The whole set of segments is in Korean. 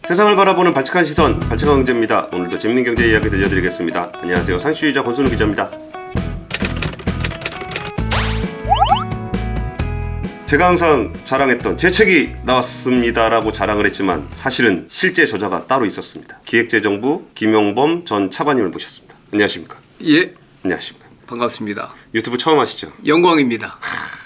세상을 바라보는 발칙한 시선, 발칙한 경제입니다. 오늘도 재밌는 경제 이야기 들려드리겠습니다. 안녕하세요. 상식주의자 권순우 기자입니다. 제가 항상 자랑했던 제 책이 나왔습니다라고 자랑을 했지만 사실은 실제 저자가 따로 있었습니다. 기획재정부 김용범 전 차관님을 모셨습니다. 안녕하십니까? 예. 안녕하십니까? 반갑습니다. 유튜브 처음 하시죠? 영광입니다.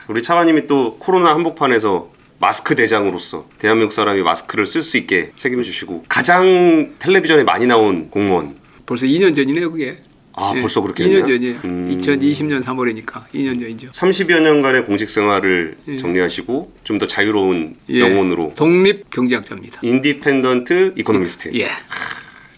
우리 차관님이 또 코로나 한복판에서 마스크 대장으로서 대한민국 사람이 마스크를 쓸 수 있게 책임을 주시고 가장 텔레비전에 많이 나온 공무원. 벌써 2년 전이네요, 그게. 예, 벌써 그렇게 2년 됐나요? 전이에요. 2020년 3월이니까 2년 전이죠. 30여 년간의 공직 생활을 정리하시고 좀 더 자유로운 영혼으로 독립 경제학자입니다. 인디펜던트 이코노미스트. 예.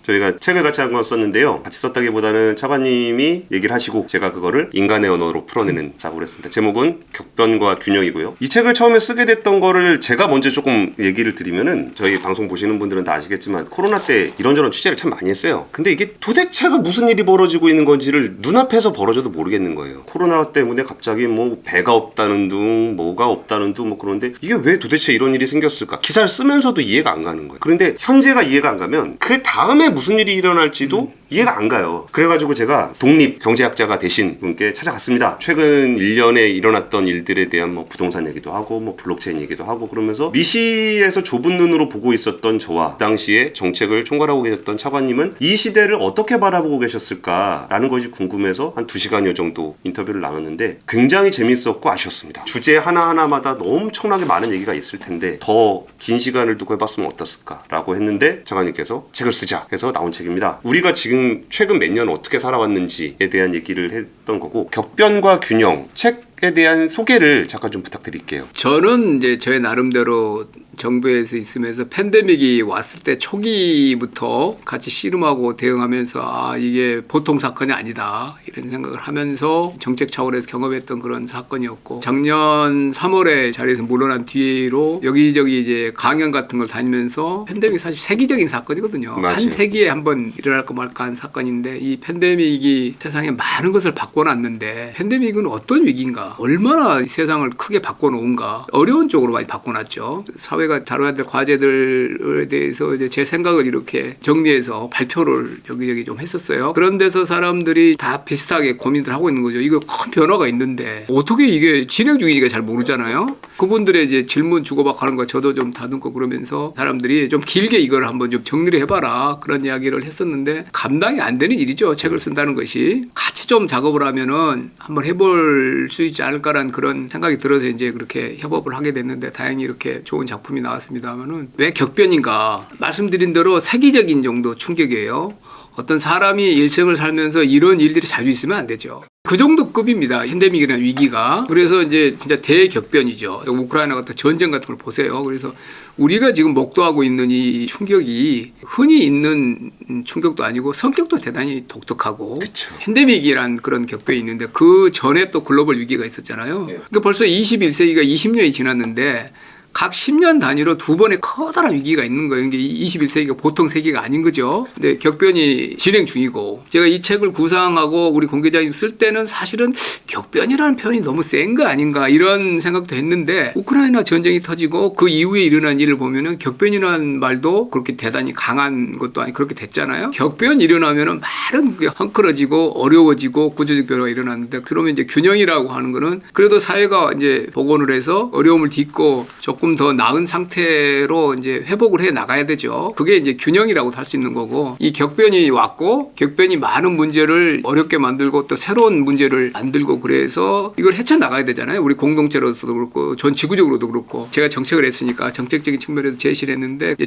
저희가 책을 같이 한권 썼는데요. 같이 썼다기보다는 차관님이 얘기를 하시고 제가 그거를 인간의 언어로 풀어내는 작업을 했습니다. 제목은 격변과 균형이고요. 이 책을 처음에 쓰게 됐던 거를 제가 먼저 조금 얘기를 드리면은 저희 방송 보시는 분들은 다 아시겠지만 코로나 때 이런저런 취재를 참 많이 했어요. 근데 이게 도대체가 무슨 일이 벌어지고 있는 건지를 눈앞에서 벌어져도 모르겠는 거예요. 코로나 때문에 갑자기 뭐 배가 없다는 둥, 뭐가 없다는 둥 뭐 그런데 이게 왜 도대체 이런 일이 생겼을까? 기사를 쓰면서도 이해가 안 가는 거예요. 그런데 현재가 이해가 안 가면 그 다음에 무슨 일이 일어날지도 이해가 안 가요. 그래가지고 제가 독립 경제학자가 되신 분께 찾아갔습니다. 최근 1년에 일어났던 일들에 대한 뭐 부동산 얘기도 하고 뭐 블록체인 얘기도 하고 그러면서 미시에서 좁은 눈으로 보고 있었던 저와 그 당시에 정책을 총괄하고 계셨던 차관님은 이 시대를 어떻게 바라보고 계셨을까라는 것이 궁금해서 한 2시간여 정도 인터뷰를 나눴는데 굉장히 재밌었고 아쉬웠습니다. 주제 하나하나마다 엄청나게 많은 얘기가 있을 텐데 더 긴 시간을 두고 해봤으면 어떻을까라고 했는데 차관님께서 책을 쓰자 해서 나온 책입니다. 우리가 지금 최근 몇 년 어떻게 살아왔는지에 대한 얘기를 했던 거고 격변과 균형 책에 대한 소개를 잠깐 좀 부탁드릴게요. 저는 이제 저의 나름대로 정부에서 있으면서 팬데믹이 왔을 때 초기부터 같이 씨름하고 대응하면서 이게 보통 사건이 아니다 이런 생각을 하면서 정책 차원에서 경험했던 그런 사건이었고 작년 3월에 자리에서 물러난 뒤로 여기저기 이제 강연 같은 걸 다니면서 팬데믹 사실 세계적인 사건이거든요. 맞아요. 한 세기에 한번 일어날까 말까 한 사건인데 이 팬데믹이 세상에 많은 것을 바꿔놨는데 팬데믹은 어떤 위기인가 얼마나 세상을 크게 바꿔놓은가 어려운 쪽으로 많이 바꿔놨죠. 사회가 다뤄야 될 과제들에 대해서 이제 제 생각을 이렇게 정리해서 발표를 여기저기 좀 했었어요. 그런 데서 사람들이 다 비슷하게 고민들 하고 있는 거죠. 이거 큰 변화가 있는데 어떻게 이게 진행 중이니까 잘 모르잖아요. 그분들의 이제 질문 주고받고 하는 거 저도 좀 다듬고 그러면서 사람들이 좀 길게 이걸 한번 좀 정리를 해봐라 그런 이야기를 했었는데 감당이 안 되는 일이죠. 책을 쓴다는 것이 같이 좀 작업을 하면은 한번 해볼 수 있지 않을까라는 그런 생각이 들어서 이제 그렇게 협업을 하게 됐는데 다행히 이렇게 좋은 작품이 나왔습니다만은 왜 격변인가 말씀드린 대로 세계적인 정도 충격이에요. 어떤 사람이 일생을 살면서 이런 일들이 자주 있으면 안 되죠. 그 정도 급입니다. 팬데믹이라는 위기가. 그래서 이제 진짜 대격변이죠. 우크라이나 같은 전쟁 같은 걸 보세요. 그래서 우리가 지금 목도하고 있는 이 충격이 흔히 있는 충격도 아니고 성격도 대단히 독특하고 그쵸. 팬데믹이란 그런 격변이 있는데 그 전에 또 글로벌 위기가 있었잖아요. 그러니까 벌써 21세기가 20년이 지났는데 각 10년 단위로 두 번의 커다란 위기가 있는 거예요. 이게 21세기가 보통 세기가 아닌 거죠. 근데 격변이 진행 중이고 제가 이 책을 구상하고 우리 공 기자님 쓸 때는 사실은 격변이라는 표현이 너무 센 거 아닌가 이런 생각도 했는데 우크라이나 전쟁이 터지고 그 이후에 일어난 일을 보면은 격변이라는 말도 그렇게 대단히 강한 것도 아니고 그렇게 됐잖아요. 격변이 일어나면은 말은 헝클어지고 어려워지고 구조적 변화가 일어났는데 그러면 이제 균형이라고 하는 거는 그래도 사회가 이제 복원을 해서 어려움을 딛고 조금 더 나은 상태로 이제 회복을 해 나가야 되죠. 그게 이제 균형이라고 할 수 있는 거고 이 격변이 왔고 격변이 많은 문제를 어렵게 만들고 또 새로운 문제를 만들고 그래서 이걸 헤쳐 나가야 되잖아요. 우리 공동체로서도 그렇고 전 지구적으로도 그렇고 제가 정책을 했으니까 정책적인 측면에서 제시를 했는데 이제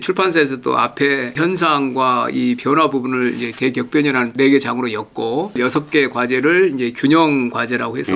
또 앞에 현상과 이 변화 부분을 이제 대격변이라는 4개 장으로 엮고 6개 과제를 이제 균형 과제라고 해서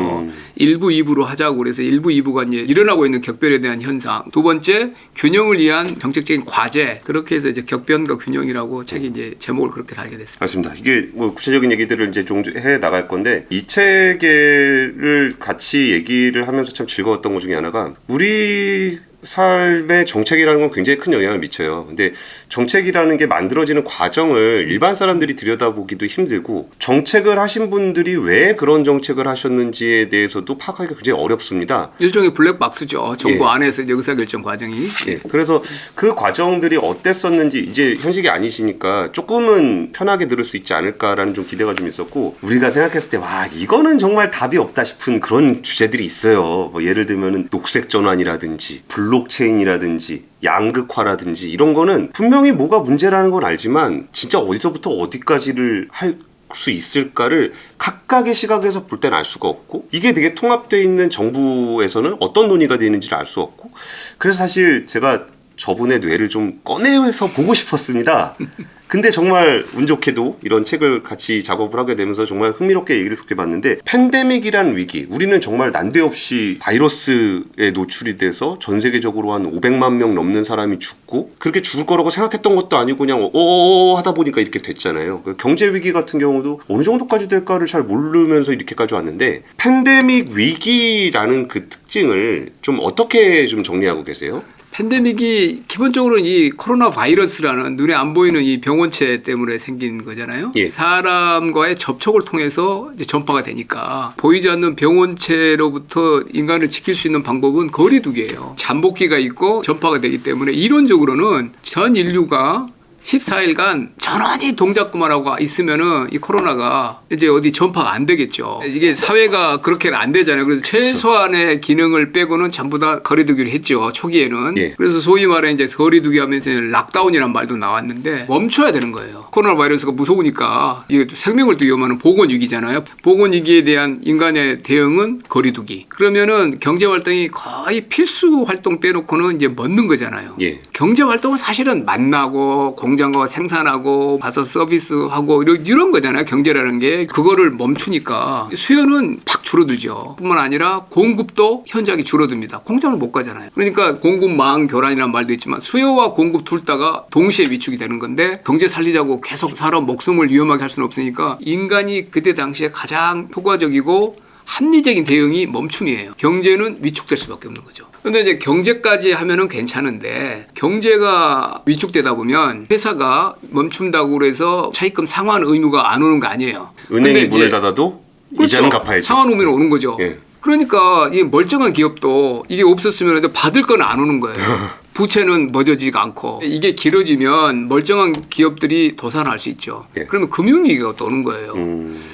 1부, 2부로 하자고 그래서 1부, 2부가 이제 일어나고 있는 격변에 대한 현상 두 번째 균형을 위한 정책적인 과제 그렇게 해서 이제 격변과 균형이라고 책이 이제 제목을 그렇게 달게 됐습니다. 맞습니다. 이게 뭐 구체적인 얘기들을 이제 좀 해 나갈 건데 이 책을 같이 얘기를 하면서 참 즐거웠던 것 중에 하나가 우리 삶의 정책이라는 건 굉장히 큰 영향을 미쳐요. 근데 정책이라는 게 만들어지는 과정을 일반 사람들이 들여다보기도 힘들고 정책을 하신 분들이 왜 그런 정책을 하셨는지에 대해서도 파악하기가 굉장히 어렵습니다. 일종의 블랙박스죠. 정부 예. 안에서 의사결정 과정이. 예, 그래서 그 과정들이 어땠었는지 이제 현직이 아니시니까 조금은 편하게 들을 수 있지 않을까라는 좀 기대가 좀 있었고 우리가 생각했을 때 와 이거는 정말 답이 없다 싶은 그런 주제들이 있어요. 뭐 예를 들면은 녹색 전환이라든지 블록체인이라든지 양극화라든지 이런 거는 분명히 뭐가 문제라는 건 알지만 진짜 어디서부터 어디까지를 할 수 있을까를 각각의 시각에서 볼 때는 알 수가 없고 이게 되게 통합되어 있는 정부에서는 어떤 논의가 되는지를 알 수 없고 그래서 사실 제가 저분의 뇌를 좀 꺼내서 보고 싶었습니다. 근데 정말 운 좋게도 이런 책을 같이 작업을 하게 되면서 정말 흥미롭게 얘기를 듣게 봤는데 팬데믹이라는 위기 우리는 정말 난데없이 바이러스에 노출이 돼서 전 세계적으로 한 500만 명 넘는 사람이 죽고 그렇게 죽을 거라고 생각했던 것도 아니고 그냥 하다 보니까 이렇게 됐잖아요. 경제 위기 같은 경우도 어느 정도까지 될까를 잘 모르면서 이렇게까지 왔는데 팬데믹 위기라는 그 특징을 좀 어떻게 좀 정리하고 계세요? 팬데믹이 기본적으로 이 코로나 바이러스라는 눈에 안 보이는 이 병원체 때문에 생긴 거잖아요. 예. 사람과의 접촉을 통해서 이제 전파가 되니까 보이지 않는 병원체로부터 인간을 지킬 수 있는 방법은 거리두기예요. 잠복기가 있고 전파가 되기 때문에 이론적으로는 전 인류가 14일간 전원이 동작구만 하고 있으면은 이 코로나가 이제 어디 전파가 안 되겠죠. 이게 사회가 그렇게는 안 되잖아요. 그래서 최소한의 기능을 빼고는 전부 다 거리두기를 했죠. 초기에는. 예. 그래서 소위 말해 이제 거리두기 하면서 락다운이라는 말도 나왔는데 멈춰야 되는 거예요. 코로나 바이러스가 무서우니까 이게 생명을 또 위험하는 보건위기잖아요. 보건위기에 대한 인간의 대응은 거리두기. 그러면은 경제활동이 거의 필수 활동 빼놓고는 이제 멎는 거잖아요. 예. 경제활동은 사실은 만나고 공장 가서 생산하고 가서 서비스하고 이런 거잖아요. 경제라는 게 그거를 멈추니까 수요는 팍 줄어들죠. 뿐만 아니라 공급도 현저하게 줄어듭니다. 공장을 못 가잖아요. 그러니까 공급망 교란이라는 말도 있지만 수요와 공급 둘 다가 동시에 위축이 되는 건데 경제 살리자고 계속 사람 목숨을 위험하게 할 수는 없으니까 인간이 그때 당시에 가장 효과적이고 합리적인 대응이 멈춤이에요. 경제는 위축될 수밖에 없는 거죠. 그런데 이제 경제까지 하면은 괜찮은데 경제가 위축되다 보면 회사가 멈춘다고 그래서 차입금 상환 의무가 안 오는 거 아니에요. 은행이 문을 닫아도 이자는 갚아야죠. 상환 의무는 오는 거죠. 예. 그러니까 이 멀쩡한 기업도 이게 없었으면 받을 건 안 오는 거예요. 부채는 멎어지지가 않고 이게 길어지면 멀쩡한 기업들이 도산할 수 있죠. 예. 그러면 금융위기가 또 오는 거예요.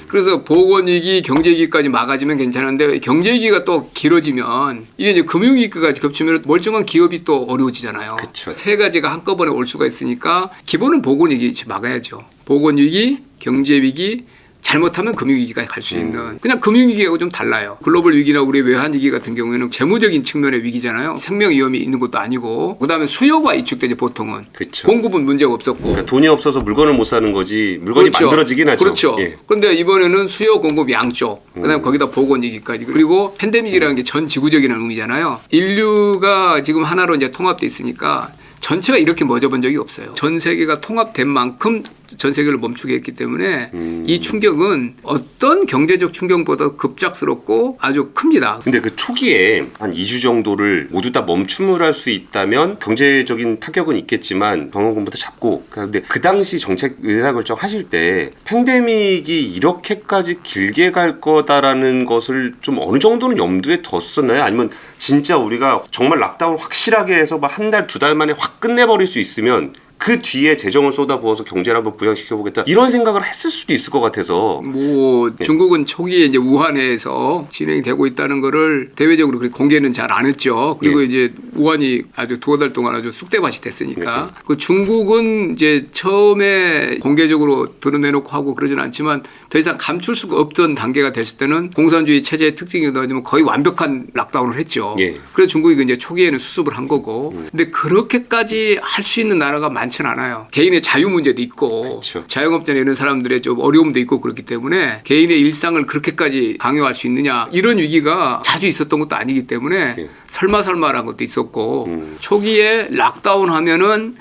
그래서 보건위기, 경제위기까지 막아지면 괜찮은데 경제위기가 또 길어지면 이게 이제 금융위기가 겹치면 멀쩡한 기업이 또 어려워지잖아요. 그쵸. 세 가지가 한꺼번에 올 수가 있으니까 기본은 보건위기 막아야죠. 보건위기, 경제위기, 잘못하면 금융위기가 갈 수 있는 그냥 금융위기하고 좀 달라요. 글로벌 위기나 우리 외환위기 같은 경우에는 재무적인 측면의 위기잖아요. 생명 위험이 있는 것도 아니고 그다음에 수요가 위축되지 보통은. 그쵸. 공급은 문제가 없었고. 그러니까 돈이 없어서 물건을 못 사는 거지 물건이 그렇죠. 만들어지긴 하죠. 그렇죠. 예. 그런데 이번에는 수요 공급 양쪽 그다음에 거기다 보건위기까지 그리고 팬데믹이라는 게 전 지구적인 의미잖아요. 인류가 지금 하나로 이제 통합돼 있으니까 전체가 이렇게 멎어본 적이 없어요. 전 세계가 통합된 만큼 전 세계를 멈추게 했기 때문에 이 충격은 어떤 경제적 충격보다 급작스럽고 아주 큽니다. 근데 그 초기에 한 2주 정도를 모두 다 멈춤을 할 수 있다면 경제적인 타격은 있겠지만 병원군부터 잡고 근데 그 당시 정책 의사결정 하실 때 팬데믹이 이렇게까지 길게 갈 거다라는 것을 좀 어느 정도는 염두에 뒀었나요? 아니면 진짜 우리가 정말 락다운 확실하게 해서 막 한 달, 두 달 만에 확 끝내버릴 수 있으면 그 뒤에 재정을 쏟아부어서 경제를 한번 부양시켜보겠다 이런 생각을 했을 수도 있을 것 같아서 뭐 중국은 초기에 이제 우한에서 진행되고 있다는 거를 대외적으로 그렇게 공개는 잘 안 했죠. 그리고 예. 이제 우한이 아주 두어 달 동안 아주 쑥대밭이 됐으니까 그 중국은 이제 처음에 공개적으로 드러내놓고 하고 그러진 않지만 더 이상 감출 수가 없던 단계가 됐을 때는 공산주의 체제의 특징이기도 하지만 거의 완벽한 락다운을 했죠. 예. 그래서 중국이 이제 초기에는 수습을 한 거고 근데 그렇게까지 할 수 있는 나라가 많지는 않아요. 개인의 자유 문제도 있고 그쵸. 자영업자나 이런 사람들의 좀 어려움도 있고 그렇기 때문에 개인의 일상을 그렇게까지 강요할 수 있느냐 이런 위기가 자주 있었던 것도 아니기 때문에 예. 설마설마란 것도 있었고 초기에 락다운 하면은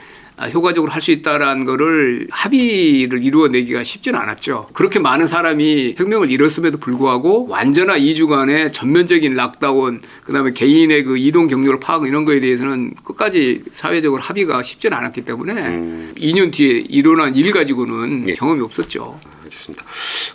효과적으로 할 수 있다라는 거를 합의를 이루어내기가 쉽지는 않았죠. 그렇게 많은 사람이 생명을 잃었음에도 불구하고 완전한 2주간의 전면적인 락다운, 그다음에 개인의 그 이동 경로를 파악 이런 거에 대해서는 끝까지 사회적으로 합의가 쉽지는 않았기 때문에 2년 뒤에 일어난 일 가지고는 경험이 없었죠. 알겠습니다.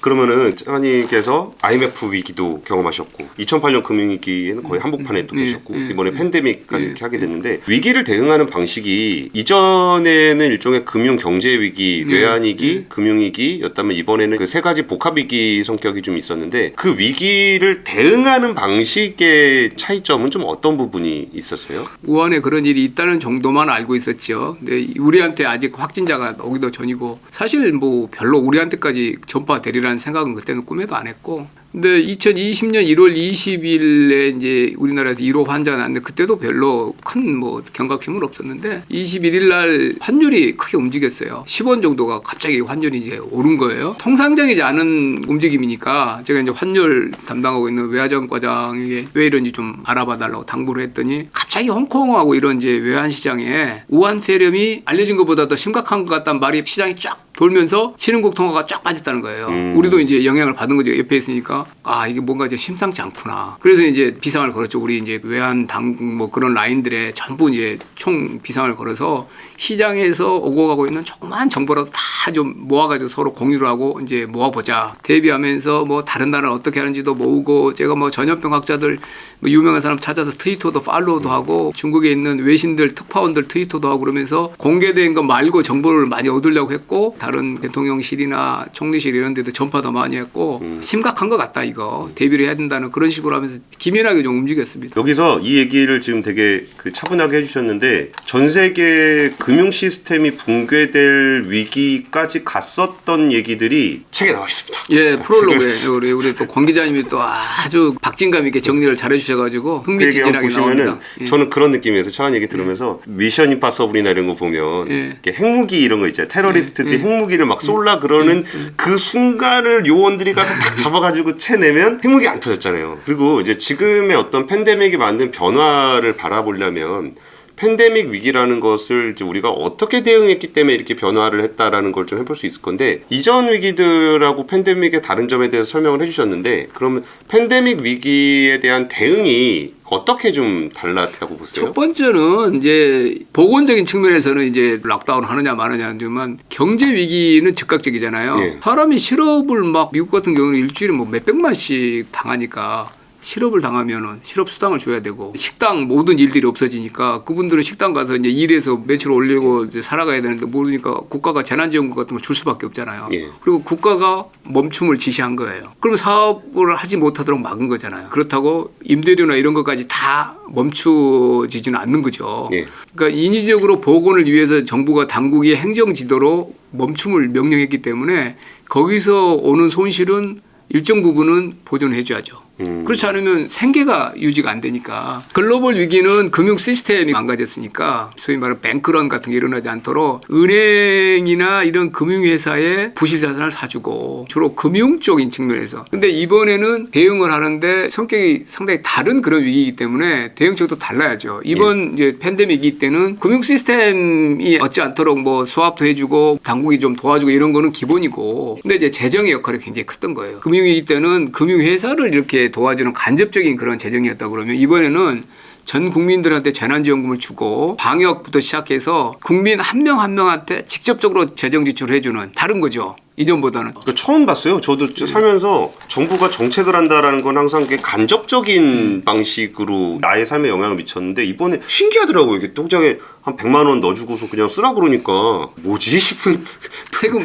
그러면은 차관님께서 IMF 위기도 경험하셨고 2008년 금융위기에는 거의 한복판에 또 계셨고 이번에 팬데믹까지 이렇게 하게 됐는데 위기를 대응하는 방식이 이전에는 일종의 금융 경제 위기, 외환위기, 금융위기였다면 이번에는 그 세 가지 복합위기 성격이 좀 있었는데 그 위기를 대응하는 방식의 차이점은 좀 어떤 부분이 있었어요? 우한에 그런 일이 있다는 정도만 알고 있었죠. 근데 우리한테 아직 확진자가 오기도 전이고 사실 뭐 별로 우리한테까지 전파되리라는 생각은 그때는 꿈에도 안 했고. 근데 2020년 1월 20일에 이제 우리나라에서 1호 환자가 났는데 그때도 별로 큰 뭐 경각심은 없었는데 21일 날 환율이 크게 움직였어요. 10원 정도가 갑자기 환율이 이제 오른 거예요. 통상적이지 않은 움직임이니까 제가 이제 환율 담당하고 있는 외화정 과장에게 왜 이런지 좀 알아봐 달라고 당부를 했더니 갑자기 홍콩하고 이런 이제 외환 시장에 우한 세력이 알려진 것보다 더 심각한 것 같다는 말이 시장이 쫙 돌면서 신흥국 통화가 쫙 빠졌다는 거예요. 우리도 이제 영향을 받은 거죠. 옆에 있으니까 아 이게 뭔가 이제 심상치 않구나. 그래서 이제 비상을 걸었죠. 우리 이제 외환 당국 뭐 그런 라인들에 전부 이제 총 비상을 걸어서 시장에서 오고 가고 있는 조그만 정보라도 다 좀 모아가지고 서로 공유를 하고 이제 모아보자. 대비하면서 뭐 다른 나라 어떻게 하는지도 모으고 제가 뭐 전염병 학자들 뭐 유명한 사람 찾아서 트위터도 팔로우도 하고 중국에 있는 외신들 특파원들 트위터도 하고 그러면서 공개된 거 말고 정보를 많이 얻으려고 했고 다른 대통령실이나 총리실 이런 데도 전파도 많이 했고 심각한 것 같다 이거 대비를 해야 된다는 그런 식으로 하면서 기민하게 좀 움직였습니다. 여기서 이 얘기를 지금 되게 그 차분하게 해주셨는데 전 세계 금융 시스템이 붕괴될 위기까지 갔었던 얘기들이 책에 나와 있습니다. 예, 프롤로그에 우리 또 권 기자님이 또 아주 박진감 있게 정리를 잘해주셔가지고 흥미진진하게 보시면은 나옵니다. 예. 저는 그런 느낌이어서 차관 얘기 들으면서 미션 임파서블이나 이런 거 보면 이렇게 핵무기 이런 거 있잖아요. 테러리스트들이 핵무기를 막 쏠라 그러는 그 순간을 요원들이 가서 딱 잡아가지고 채내면 핵무기 안 터졌잖아요. 그리고 이제 지금의 어떤 팬데믹이 만든 변화를 바라보려면 팬데믹 위기라는 것을 이제 우리가 어떻게 대응했기 때문에 이렇게 변화를 했다라는 걸 좀 해볼 수 있을 건데 이전 위기들하고 팬데믹의 다른 점에 대해서 설명을 해주셨는데 그러면 팬데믹 위기에 대한 대응이 어떻게 좀 달랐다고 보세요? 첫 번째는 이제 보건적인 측면에서는 이제 락다운 하느냐 마느냐지만 경제 위기는 즉각적이잖아요. 예. 사람이 실업을 막 미국 같은 경우는 일주일에 뭐 몇백만씩 당하니까 실업을 당하면은 실업 수당을 줘야 되고 식당 모든 일들이 없어지니까 그분들은 식당 가서 이제 일해서 매출 올리고 이제 살아가야 되는데 모르니까 국가가 재난지원금 같은 걸 줄 수밖에 없잖아요. 예. 그리고 국가가 멈춤을 지시한 거예요. 그럼 사업을 하지 못하도록 막은 거잖아요. 그렇다고 임대료나 이런 것까지 다 멈추지지는 않는 거죠. 예. 그러니까 인위적으로 보건을 위해서 정부가 당국이 행정 지도로 멈춤을 명령했기 때문에 거기서 오는 손실은 일정 부분은 보존해 줘야죠. 그렇지 않으면 생계가 유지가 안 되니까 글로벌 위기는 금융 시스템이 망가졌으니까 소위 말하는 뱅크런 같은 게 일어나지 않도록 은행이나 이런 금융회사에 부실 자산을 사주고 주로 금융 쪽인 측면에서 근데 이번에는 대응을 하는데 성격이 상당히 다른 그런 위기이기 때문에 대응책도 달라야죠. 이번 이제 팬데믹 위기 때는 금융 시스템이 얻지 않도록 뭐 수합도 해주고 당국이 좀 도와주고 이런 거는 기본이고 근데 이제 재정의 역할이 굉장히 컸던 거예요. 금융위기 때는 금융회사를 이렇게 도와주는 간접적인 그런 재정이었다 그러면 이번에는 전 국민들한테 재난지원금을 주고 방역부터 시작해서 국민 한 명 한 명한테 직접적으로 재정 지출을 해주는 다른 거죠. 이전보다는. 그러니까 처음 봤어요. 저도 살면서 정부가 정책을 한다라는 건 항상 이게 간접적인 방식으로 나의 삶에 영향을 미쳤는데 이번에 신기하더라고요. 이게 통장에 한 100만 원 넣어주고서 그냥 쓰라 그러니까 뭐지 싶은.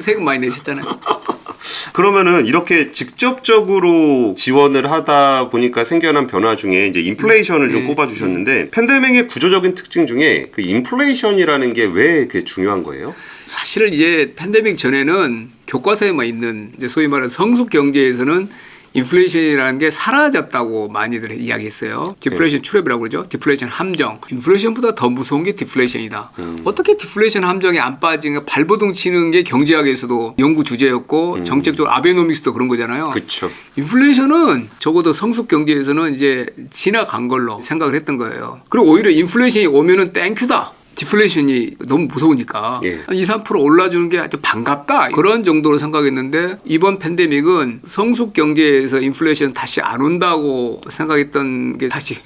세금 많이 내셨잖아요. 그러면은 이렇게 직접적으로 지원을 하다 보니까 생겨난 변화 중에 이제 인플레이션을 좀 꼽아주셨는데 팬데믹의 구조적인 특징 중에 그 인플레이션이라는 게 왜 그게 중요한 거예요? 사실 이제 팬데믹 전에는 교과서에만 있는 이제 소위 말하는 성숙 경제에서는 인플레이션이라는 게 사라졌다고 많이들 이야기했어요. 디플레이션 트랩이라고 그러죠. 디플레이션 함정. 인플레이션보다 더 무서운 게 디플레이션이다. 어떻게 디플레이션 함정에 안 빠지는 발버둥 치는 게 경제학에서도 연구 주제였고 정책적으로 아베노믹스도 그런 거잖아요. 그렇죠. 인플레이션은 적어도 성숙 경제에서는 이제 지나간 걸로 생각을 했던 거예요. 그리고 오히려 인플레이션이 오면은 땡큐다. 디플레이션이 너무 무서우니까 예. 한 2, 3% 올라주는 게 아주 반갑다 그런 정도로 생각했는데 이번 팬데믹은 성숙 경제에서 인플레이션 다시 안 온다고 생각했던 게 다시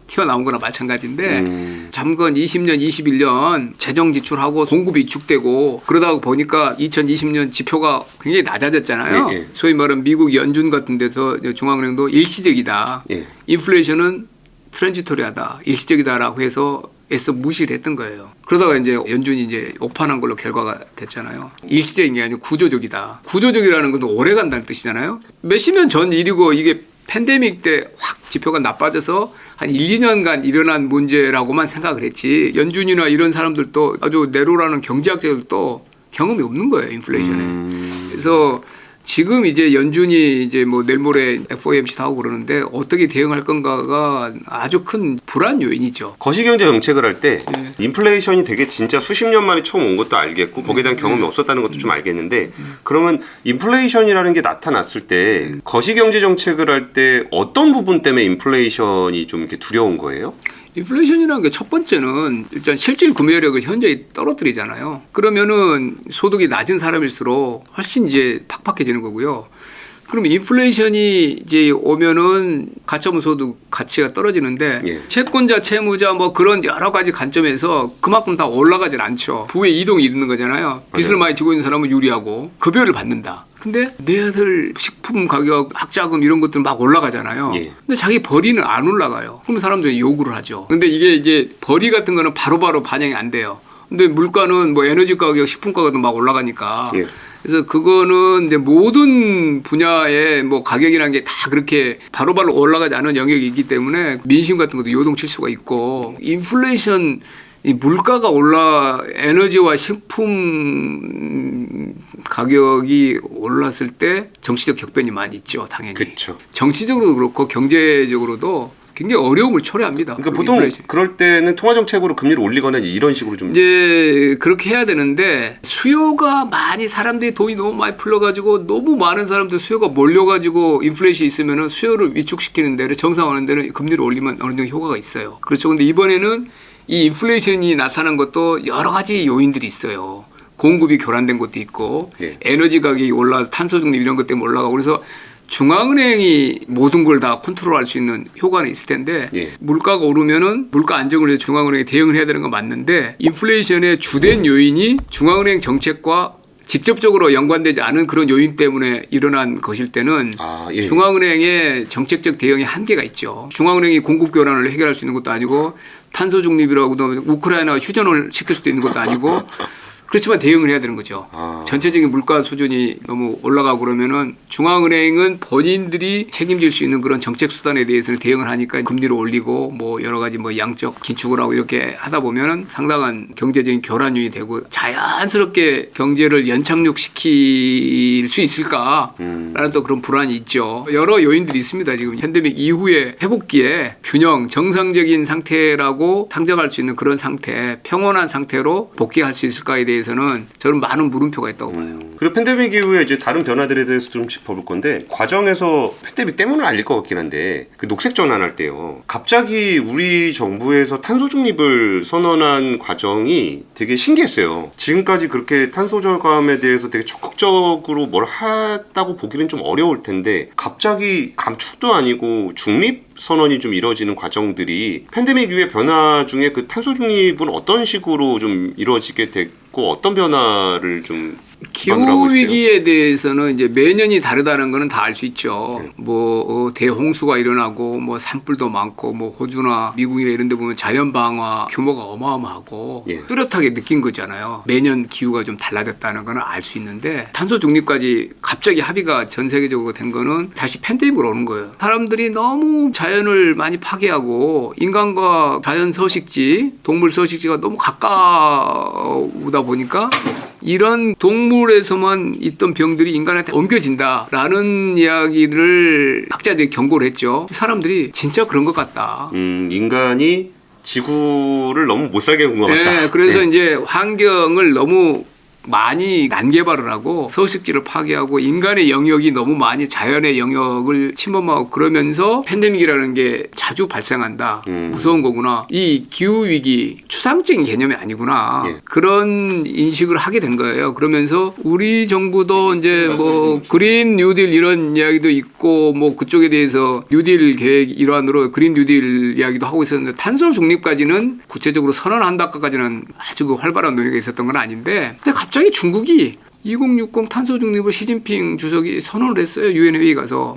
튀어나온 거나 마찬가지인데 잠깐 20년, 21년 재정 지출하고 공급이 위축되고 그러다 보니까 2020년 지표가 굉장히 낮아졌잖아요. 예, 예. 소위 말하는 미국 연준 같은 데서 중앙은행도 일시적이다. 예. 인플레이션은 트랜지토리하다. 일시적이다라고 해서 애써 무시를 했던 거예요. 그러다가 이제 연준이 이제 오판한 걸로 결과가 됐잖아요. 일시적인 게 아니고 구조적이다. 구조적이라는 것도 오래 간다는 뜻이잖아요. 몇십 년 전 일이고 이게 팬데믹 때 확 지표가 나빠져서 한 1, 2년간 일어난 문제라고만 생각을 했지 연준이나 이런 사람들도 아주 내로라는 경제학자들도 경험이 없는 거예요. 인플레이션에. 그래서 지금 이제 연준이 이제 뭐 내일 모레 FOMC도 하고 그러는데 어떻게 대응할 건가가 아주 큰 불안 요인이죠. 거시경제 정책을 할 때 네. 인플레이션이 되게 진짜 수십 년 만에 처음 온 것도 알겠고 거기에 대한 경험이 없었다는 것도 좀 알겠는데 그러면 인플레이션이라는 게 나타났을 때 거시경제 정책을 할 때 어떤 부분 때문에 인플레이션이 좀 이렇게 두려운 거예요? 인플레이션이라는 게 첫 번째는 일단 실질 구매력을 현저히 떨어뜨리잖아요. 그러면은 소득이 낮은 사람일수록 훨씬 이제 팍팍해지는 거고요. 그러면 인플레이션이 이제 오면은 가처분 소득 가치가 떨어지는데 예. 채권자, 채무자 뭐 그런 여러 가지 관점에서 그만큼 다 올라가질 않죠. 부의 이동이 있는 거잖아요. 빚을 많이 지고 있는 사람은 유리하고 급여를 받는다. 근데 내 아들 식품 가격, 학자금 이런 것들 막 올라가잖아요. 예. 근데 자기 벌이는 안 올라가요. 그러면 사람들이 요구를 하죠. 근데 이게 이제 벌이 같은 거는 바로바로 반영이 안 돼요. 근데 물가는 뭐 에너지 가격, 식품 가격도 막 올라가니까. 예. 그래서 그거는 이제 모든 분야의 뭐 가격이라는 게 다 그렇게 바로바로 올라가지 않은 영역이 있기 때문에 민심 같은 것도 요동칠 수가 있고 인플레이션 이 물가가 올라 에너지와 식품 가격이 올랐을 때 정치적 격변이 많이 있죠, 당연히. 그렇죠. 정치적으로도 그렇고 경제적으로도 굉장히 어려움을 초래합니다. 그러니까 보통 인플레이션. 그럴 때는 통화 정책으로 금리를 올리거나 이런 식으로 좀 이제 그렇게 해야 되는데 수요가 많이 사람들이 돈이 너무 많이 풀려가지고 너무 많은 사람들 수요가 몰려가지고 인플레이션이 있으면은 수요를 위축시키는 데를 정상화하는 데는 금리를 올리면 어느 정도 효과가 있어요. 그렇죠. 근데 이번에는 이 인플레이션이 나타난 것도 여러 가지 요인들이 있어요. 공급이 교란된 것도 있고 예. 에너지 가격이 올라 탄소 중립 이런 것 때문에 올라가고 그래서 중앙은행이 모든 걸 다 컨트롤할 수 있는 효과는 있을 텐데 예. 물가가 오르면은 물가 안정을 위해 중앙은행이 대응을 해야 되는 건 맞는데 인플레이션의 주된 요인이 중앙은행 정책과 직접적으로 연관되지 않은 그런 요인 때문에 일어난 것일 때는 예. 중앙은행의 정책적 대응에 한계가 있죠. 중앙은행이 공급 교란을 해결할 수 있는 것도 아니고 탄소 중립이라고도 우크라이나 휴전을 시킬 수도 있는 것도 아니고 그렇지만 대응을 해야 되는 거죠. 전체적인 물가 수준이 너무 올라가고 그러면은 중앙은행은 본인들이 책임질 수 있는 그런 정책 수단에 대해서는 대응을 하니까 금리를 올리고 뭐 여러 가지 뭐 양적 긴축을 하고 이렇게 하다 보면은 상당한 경제적인 교란이 되고 자연스럽게 경제를 연착륙시킬 수 있을까라는 또 그런 불안이 있죠. 여러 요인들이 있습니다. 지금 팬데믹 이후에 회복기에 균형, 정상적인 상태라고 상정할 수 있는 그런 상태, 평온한 상태로 복귀할 수 있을까에 대해서는 저는 많은 물음표가 있다고 봐요. 그리고 팬데믹 이후에 이제 다른 변화들에 대해서 좀 짚어볼 건데 과정에서 팬데믹 때문은 아닐 것 같긴 한데 그 녹색 전환할 때요. 갑자기 우리 정부에서 탄소 중립을 선언한 과정이 되게 신기했어요. 지금까지 그렇게 탄소 절감에 대해서 되게 적극적으로 뭘 했다고 보기는 좀 어려울 텐데 갑자기 감축도 아니고 중립 선언이 좀 이루어지는 과정들이 팬데믹 이후의 변화 중에 그 탄소 중립은 어떤 식으로 좀 이루어지게 됐고 어떤 변화를 좀 기후 위기에 대해서는 이제 매년이 다르다는 거는 다 알 수 있죠. 뭐 대홍수가 일어나고 뭐 산불도 많고 뭐 호주나 미국이나 이런 데 보면 자연 방화 규모가 어마어마하고 예. 뚜렷하게 느낀 거잖아요. 매년 기후가 좀 달라졌다는 거는 알 수 있는데 탄소 중립까지 갑자기 합의가 전 세계적으로 된 거는 다시 팬데믹으로 오는 거예요. 사람들이 너무 자연을 많이 파괴하고 인간과 자연 서식지, 동물 서식지가 너무 가까우다 보니까 이런 동물에서만 있던 병들이 인간한테 옮겨진다라는 이야기를 학자들이 경고를 했죠. 사람들이 진짜 그런 것 같다. 인간이 지구를 너무 못 살게 한 것 같다. 네, 그래서 이제 환경을 너무 많이 난개발을 하고 서식지를 파괴하고 인간의 영역이 너무 많이 자연의 영역을 침범하고 그러면서 팬데믹이라는 게 자주 발생한다. 무서운 거구나. 이 기후위기 추상적인 개념이 아니구나. 예. 그런 인식을 하게 된 거예요. 그러면서 우리 정부도 이제 뭐 그린 뉴딜 이런 이야기도 있고 뭐 그쪽에 대해서 뉴딜 계획 일환으로 그린 뉴딜 이야기도 하고 있었는데 탄소 중립까지는 구체적으로 선언한다까지는 아주 그 활발한 논의가 있었던 건 아닌데 근데 갑자기 중국이 2060 탄소 중립을 시진핑 주석이 선언을 했어요. 유엔 회의 가서.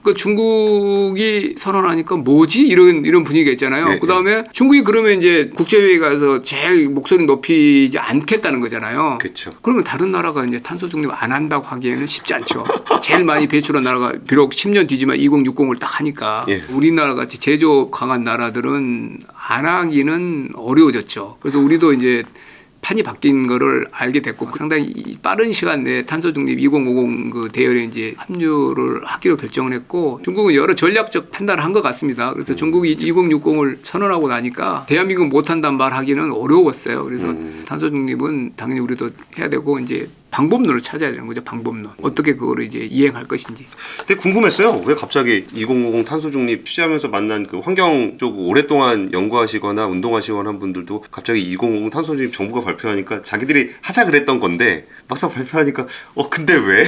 그 중국이 선언하니까 뭐지 이런 분위기가 있잖아요. 네, 그다음에 중국이 그러면 이제 국제회의 가서 제일 목소리 높이지 않겠다는 거잖아요. 그렇죠. 그러면 다른 나라가 이제 탄소 중립 안 한다고 하기에는 쉽지 않죠. 제일 많이 배출한 나라가 비록 10년 뒤지만 2060을 딱 하니까 예. 우리나라 같이 제조업 강한 나라들은 안 하기는 어려워졌죠. 그래서 우리도 이제 판이 바뀐 거를 알게 됐고 상당히 빠른 시간 내에 탄소 중립 2050 그 대열에 이제 합류를 하기로 결정을 했고 중국은 여러 전략적 판단을 한 것 같습니다. 그래서 중국이 2060을 선언하고 나니까 대한민국 못한다는 말 하기는 어려웠어요. 그래서 탄소 중립은 당연히 우리도 해야 되고 이제 방법론을 찾아야 되는 거죠. 방법론. 어떻게 그거를 이제 이행할 것인지. 근데 궁금했어요. 왜 갑자기 2050 탄소 중립 취재하면서 만난 그 환경 쪽 오랫동안 연구하시거나 운동하시거나 한 분들도 갑자기 2050 탄소 중립 정부가 발표하니까 자기들이 하자 그랬던 건데 막상 발표하니까 근데 왜?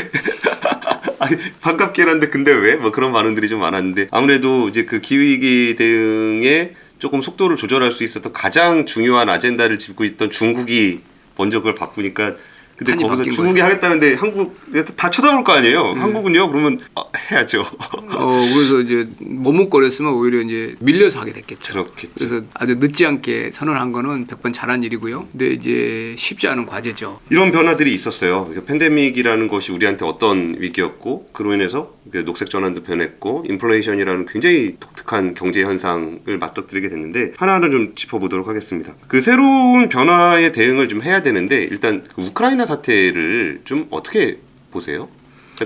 아니, 반갑긴 한데 근데 왜? 뭐 그런 반응들이 좀 많았는데 아무래도 이제 그 기후위기 대응에 조금 속도를 조절할 수 있었던 가장 중요한 아젠다를 짚고 있던 중국이 먼저 그걸 바꾸니까 근데 거기서 중국이 거죠. 하겠다는데 한국 다 쳐다볼 거 아니에요. 한국은요? 그러면 해야죠. 그래서 이제 머뭇거렸으면 오히려 이제 밀려서 하게 됐겠죠. 그렇겠죠. 그래서 아주 늦지 않게 선언한 거는 100번 잘한 일이고요. 근데 이제 쉽지 않은 과제죠. 이런 변화들이 있었어요. 팬데믹이라는 것이 우리한테 어떤 위기였고 그로 인해서 녹색 전환도 변했고 인플레이션이라는 굉장히 독특한 경제 현상을 맞닥뜨리게 됐는데 하나하나 좀 짚어보도록 하겠습니다. 그 새로운 변화에 대응을 좀 해야 되는데 일단 그 우크라이나 사태를 좀 어떻게 보세요?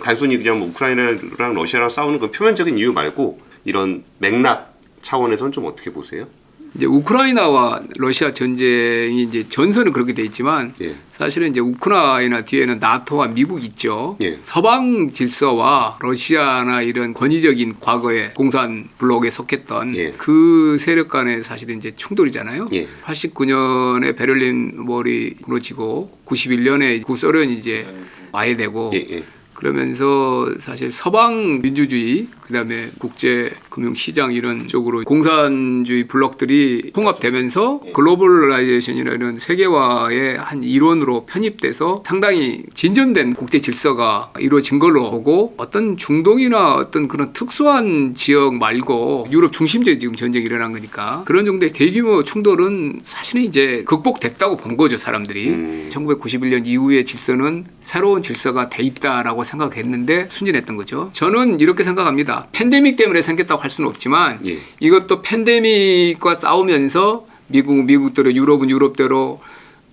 단순히 그냥 뭐 우크라이나랑 러시아랑 싸우는 그 표면적인 이유 말고 이런 맥락 차원에서는 좀 어떻게 보세요? 이제 우크라이나와 러시아 전쟁이 이제 전선은 그렇게 돼 있지만 예. 사실은 이제 우크라이나 뒤에는 나토와 미국 있죠. 예. 서방 질서와 러시아나 이런 권위적인 과거의 공산 블록에 속했던 예. 그 세력 간의 사실은 이제 충돌이잖아요. 예. 89년에 베를린 몰이 무너지고 91년에 구소련이 이제 와해되고 예. 예. 그러면서 사실 서방 민주주의 그다음에 국제 금융 시장 이런 쪽으로 공산주의 블록들이 통합되면서 글로벌라이제이션이나 이런 세계화의 한 일원으로 편입돼서 상당히 진전된 국제 질서가 이루어진 걸로 보고 어떤 중동이나 어떤 그런 특수한 지역 말고 유럽 중심지에 지금 전쟁이 일어난 거니까 그런 정도의 대규모 충돌은 사실은 이제 극복됐다고 본 거죠 사람들이. 1991년 이후의 질서는 새로운 질서가 돼 있다라고 생각했는데 순진했던 거죠. 저는 이렇게 생각합니다. 팬데믹 때문에 생겼다고 할 수는 없지만 예. 이것도 팬데믹과 싸우면서 미국대로 유럽은 유럽대로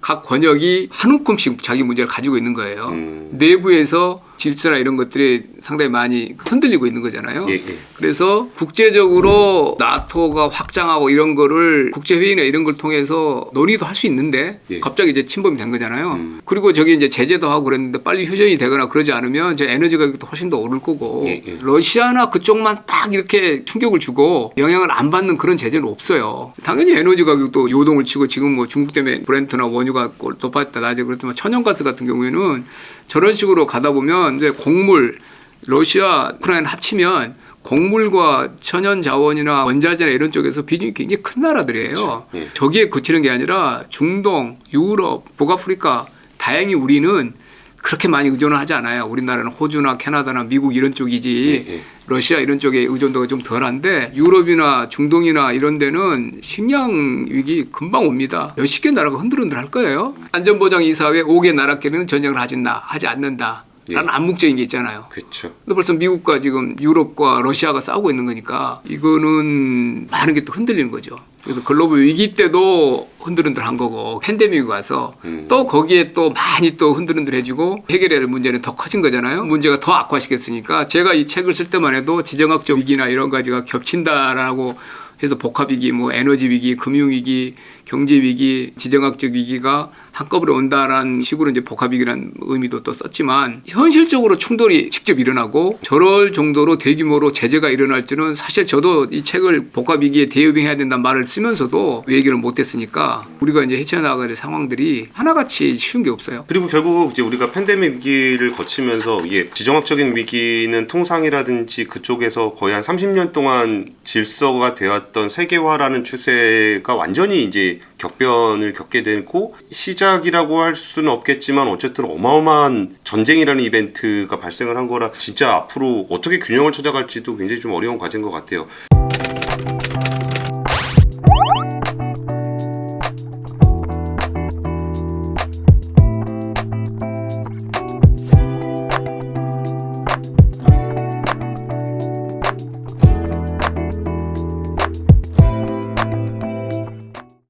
각 권역이 한 움큼씩 자기 문제를 가지고 있는 거예요. 내부에서 질서나 이런 것들이 상당히 많이 흔들리고 있는 거잖아요. 예, 예. 그래서 국제적으로 나토가 확장하고 이런 거를 국제회의나 이런 걸 통해서 논의도 할 수 있는데 예. 갑자기 이제 침범이 된 거잖아요. 그리고 저기 이제 제재도 하고 그랬는데 빨리 휴전이 되거나 그러지 않으면 이제 에너지 가격도 훨씬 더 오를 거고 예, 예. 러시아나 그쪽만 딱 이렇게 충격을 주고 영향을 안 받는 그런 제재는 없어요. 당연히 에너지 가격도 요동을 치고 지금 뭐 중국 때문에 브렌트나 원유가 높았다 낮에 그렇지만 천연가스 같은 경우에는 저런 식으로 가다 보면 이제 곡물 러시아 우크라이나 합치면 곡물과 천연 자원이나 원자재나 이런 쪽에서 비중이 굉장히 큰 나라들이에요. 그렇죠. 예. 저기에 그치는 게 아니라 중동, 유럽, 북아프리카 다행히 우리는 그렇게 많이 의존을 하지 않아요. 우리나라는 호주나 캐나다나 미국 이런 쪽이지 예, 예. 러시아 이런 쪽에 의존도가 좀 덜한데 유럽이나 중동이나 이런 데는 식량 위기 금방 옵니다. 몇십 개 나라가 흔들흔들 할 거예요. 안전보장이사회 5개 나라끼리는 전쟁을 하지 않는다. 라는 암묵적인 게 있잖아요. 그렇죠. 근데 벌써 미국과 지금 유럽과 러시아가 싸우고 있는 거니까 이거는 많은 게 또 흔들리는 거죠. 그래서 글로벌 위기 때도 흔들흔들한 거고 팬데믹이 와서 또 거기에 또 많이 또 흔들흔들해지고 해결해야 될 문제는 더 커진 거잖아요. 문제가 더 악화시켰으니까 제가 이 책을 쓸 때만 해도 지정학적 위기나 이런 가지가 겹친다라고 해서 복합위기, 뭐 에너지 위기, 금융 위기, 경제 위기, 지정학적 위기가 한꺼번에 온다라는 식으로 이제 복합위기라는 의미도 또 썼지만 현실적으로 충돌이 직접 일어나고 저럴 정도로 대규모로 제재가 일어날 줄은 사실 저도 이 책을 복합위기에 대응해야 된다는 말을 쓰면서도 얘기를 못했으니까 우리가 이제 헤쳐나가야 될 상황들이 하나같이 쉬운 게 없어요. 그리고 결국 이제 우리가 팬데믹 위기를 거치면서 이게 지정학적인 위기는 통상이라든지 그쪽에서 거의 한 30년 동안 질서가 되었던 세계화라는 추세가 완전히 이제 격변을 겪게 되고 시작이라고 할 수는 없겠지만 어쨌든 어마어마한 전쟁이라는 이벤트가 발생을 한 거라 진짜 앞으로 어떻게 균형을 찾아갈지도 굉장히 좀 어려운 과제인 것 같아요.